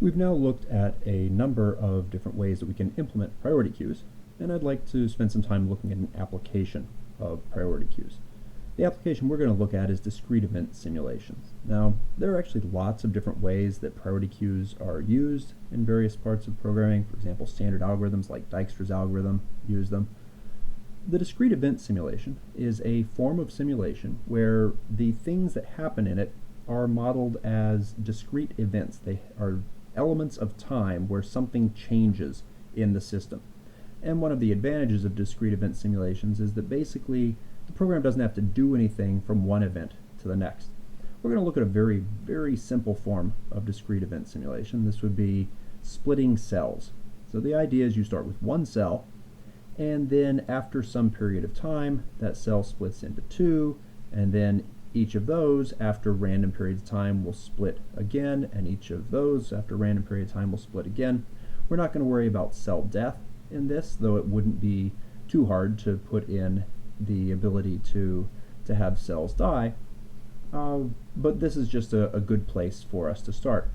We've now looked at a number of different ways that we can implement priority queues, and I'd like to spend some time looking at an application of priority queues. The application we're going to look at is discrete event simulations. Now, there are actually lots of different ways that priority queues are used in various parts of programming. For example, standard algorithms like Dijkstra's algorithm use them. The discrete event simulation is a form of simulation where the things that happen in it are modeled as discrete events. They are elements of time where something changes in the system. And one of the advantages of discrete event simulations is that basically the program doesn't have to do anything from one event to the next. We're going to look at a very, very simple form of discrete event simulation. This would be splitting cells. So the idea is you start with one cell, and then after some period of time, that cell splits into two, and then each of those, after random periods of time, will split again, and each of those, after random period of time, will split again. We're not going to worry about cell death in this, though it wouldn't be too hard to put in the ability to have cells die, but this is just a good place for us to start.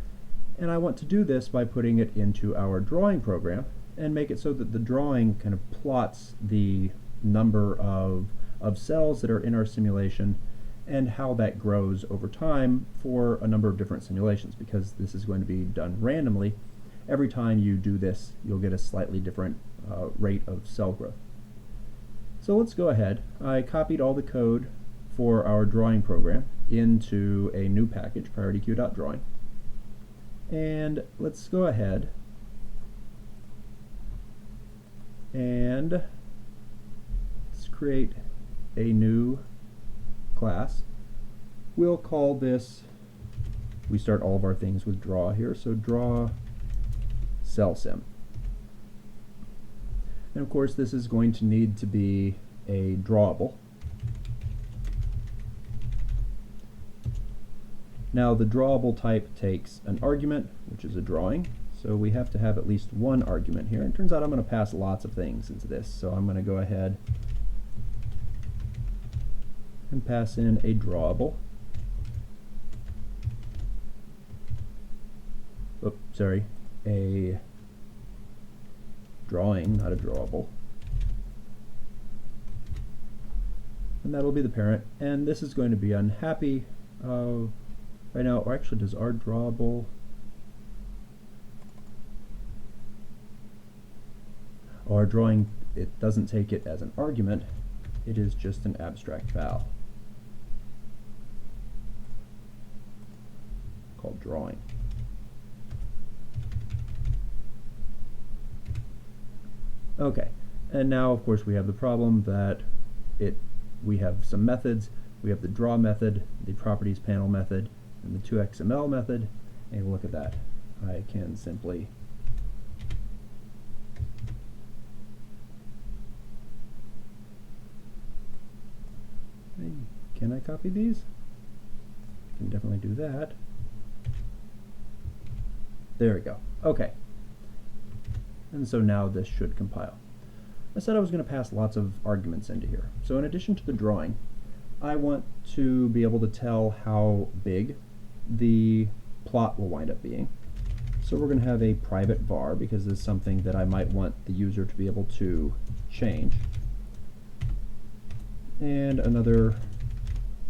And I want to do this by putting it into our drawing program and make it so that the drawing kind of plots the number of cells that are in our simulation and how that grows over time for a number of different simulations. Because this is going to be done randomly, every time you do this you'll get a slightly different rate of cell growth. So let's go ahead. I copied all the code for our drawing program into a new package, priorityqueue.drawing. And let's go ahead and let's create a new class. We'll call this, we start all of our things with draw here, so draw cell sim. And of course this is going to need to be a drawable. Now the drawable type takes an argument, which is a drawing, so we have to have at least one argument here. And it turns out I'm going to pass lots of things into this, so I'm going to go ahead and pass in a drawable. A drawing, not a drawable. And that'll be the parent, and this is going to be unhappy right now, or actually does our drawable, our drawing, it doesn't take it as an argument, it is just an abstract val called drawing. Okay, and now of course we have the problem that we have some methods. We have the draw method, the properties panel method, and the 2xml method. And look at that. I can simply can I copy these? I can definitely do that. There we go. Okay. And so now this should compile. I said I was going to pass lots of arguments into here. So in addition to the drawing, I want to be able to tell how big the plot will wind up being. So we're going to have a private var, because this is something that I might want the user to be able to change. And another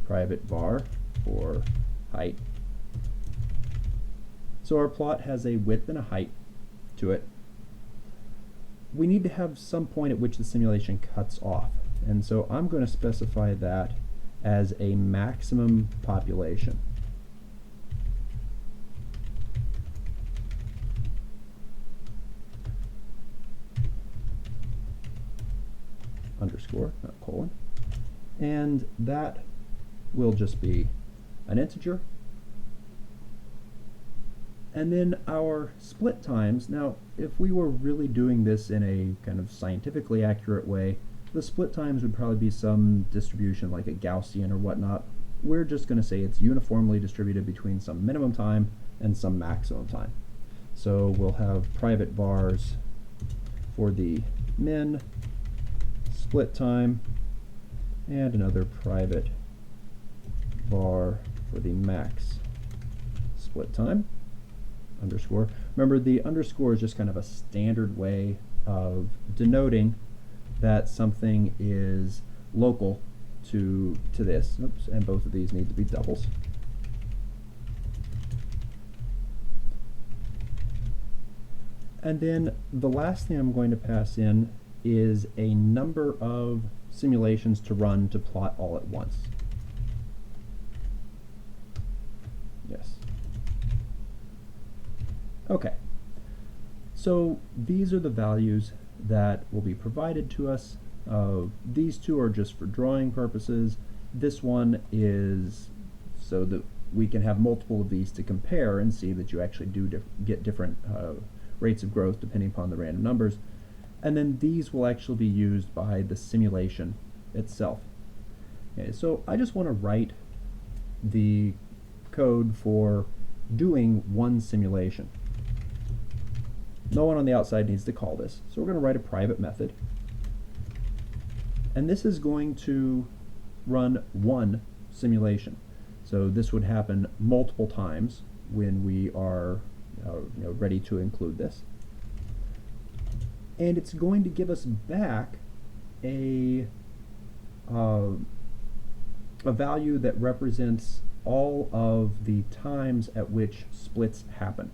private var for height. So our plot has a width and a height to it. We need to have some point at which the simulation cuts off, and so I'm going to specify that as a maximum population. Underscore, not colon. And that will just be an integer. And then our split times, now if we were really doing this in a kind of scientifically accurate way, the split times would probably be some distribution like a Gaussian or whatnot. We're just going to say it's uniformly distributed between some minimum time and some maximum time. So we'll have private vars for the min split time and another private var for the max split time. underscore. Remember, the underscore is just kind of a standard way of denoting that something is local to this. Oops, and both of these need to be doubles. And then the last thing I'm going to pass in is a number of simulations to run to plot all at once. Yes. Okay. So these are the values that will be provided to us. These two are just for drawing purposes. This one is so that we can have multiple of these to compare and see that you actually do get different rates of growth depending upon the random numbers. And then these will actually be used by the simulation itself. Okay, so I just want to write the code for doing one simulation. No one on the outside needs to call this, so we're going to write a private method. And this is going to run one simulation. So this would happen multiple times when we are ready to include this. And it's going to give us back a value that represents all of the times at which splits happen.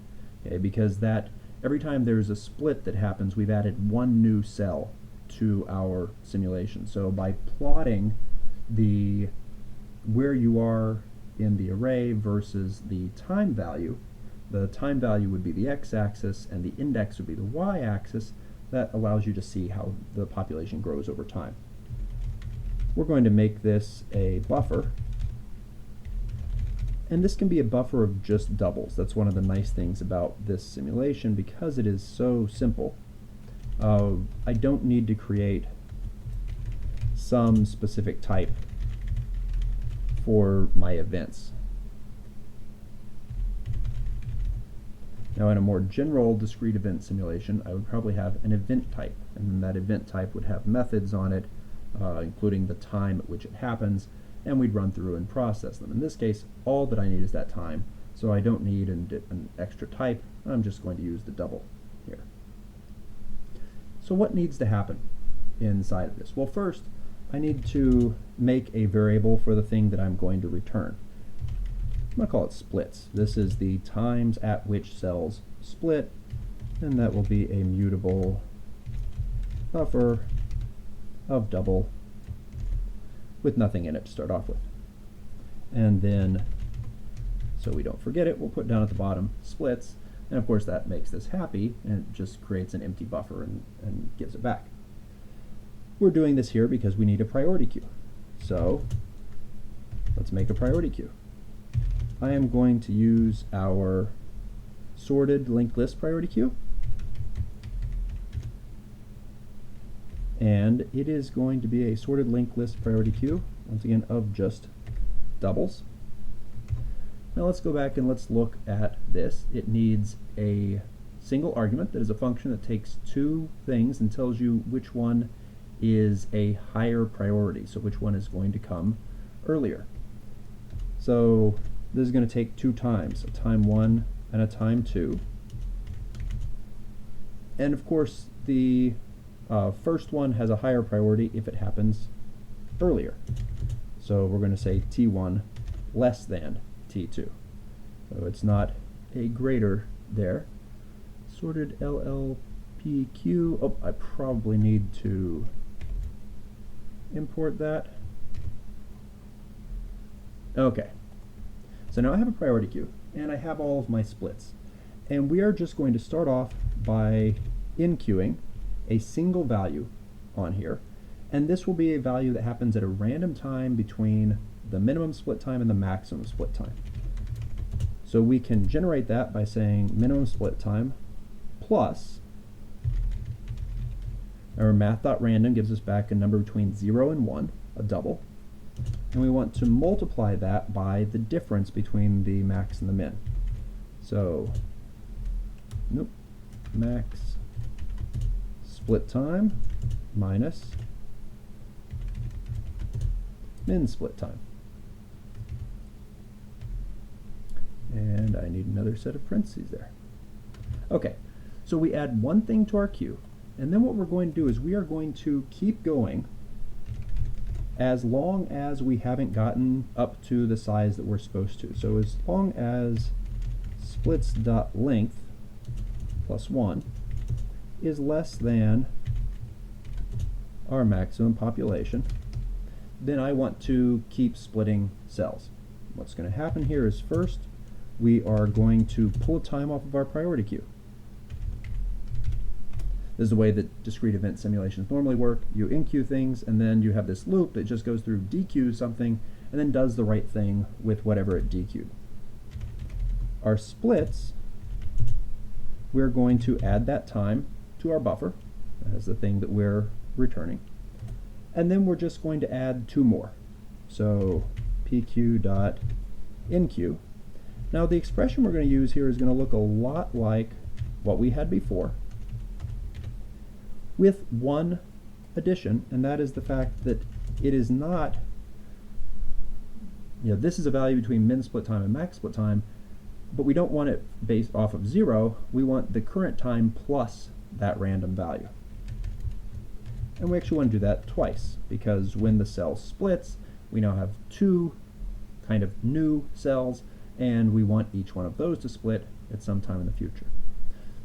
Okay, because that every time there's a split that happens, we've added one new cell to our simulation. So by plotting where you are in the array versus the time value would be the x-axis and the index would be the y-axis. That allows you to see how the population grows over time. We're going to make this a buffer, and this can be a buffer of just doubles. That's one of the nice things about this simulation, because it is so simple. I don't need to create some specific type for my events. Now, in a more general discrete event simulation, I would probably have an event type, and then that event type would have methods on it, including the time at which it happens, and we'd run through and process them. In this case, all that I need is that time, so I don't need an extra type. I'm just going to use the double here. So what needs to happen inside of this? Well, first, I need to make a variable for the thing that I'm going to return. I'm going to call it splits. This is the times at which cells split, and that will be a mutable buffer of double with nothing in it to start off with. And then, so we don't forget it, we'll put down at the bottom splits, and of course that makes this happy, and it just creates an empty buffer and gives it back. We're doing this here because we need a priority queue. So let's make a priority queue. I am going to use our sorted linked list priority queue, and it is going to be a sorted linked list priority queue, once again, of just doubles. Now let's go back and let's look at this. It needs a single argument that is a function that takes two things and tells you which one is a higher priority, so which one is going to come earlier. So this is going to take two times, a time 1 and a time 2. And of course, the first one has a higher priority if it happens earlier. So we're going to say T1 less than T2. So it's not a greater there. Sorted LLPQ. Oh, I probably need to import that. Okay. So now I have a priority queue, and I have all of my splits. And we are just going to start off by in-queuing a single value on here. And this will be a value that happens at a random time between the minimum split time and the maximum split time. So we can generate that by saying minimum split time plus, our math.random gives us back a number between 0 and 1, a double. And we want to multiply that by the difference between the max and the min. So, max split time minus min split time. And I need another set of parentheses there. Okay, so we add one thing to our queue, and then what we're going to do is we are going to keep going as long as we haven't gotten up to the size that we're supposed to. So as long as splits.length plus 1 is less than our maximum population, then I want to keep splitting cells. What's going to happen here is first we are going to pull a time off of our priority queue. This is the way that discrete event simulations normally work. You in-queue things, and then you have this loop that just goes through dequeues something, and then does the right thing with whatever it dequeued. Our splits, we're going to add that time to our buffer as the thing that we're returning. And then we're just going to add 2 more. So pq.enqueue. Now the expression we're going to use here is going to look a lot like what we had before, with one addition, and that is the fact that it is not, this is a value between min split time and max split time, but we don't want it based off of 0. We want the current time plus that random value. And we actually want to do that twice, because when the cell splits, we now have 2 kind of new cells, and we want each one of those to split at some time in the future.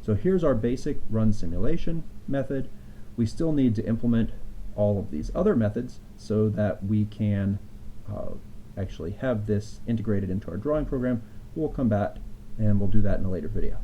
So here's our basic run simulation method. We still need to implement all of these other methods so that we can actually have this integrated into our drawing program. We'll come back and we'll do that in a later video.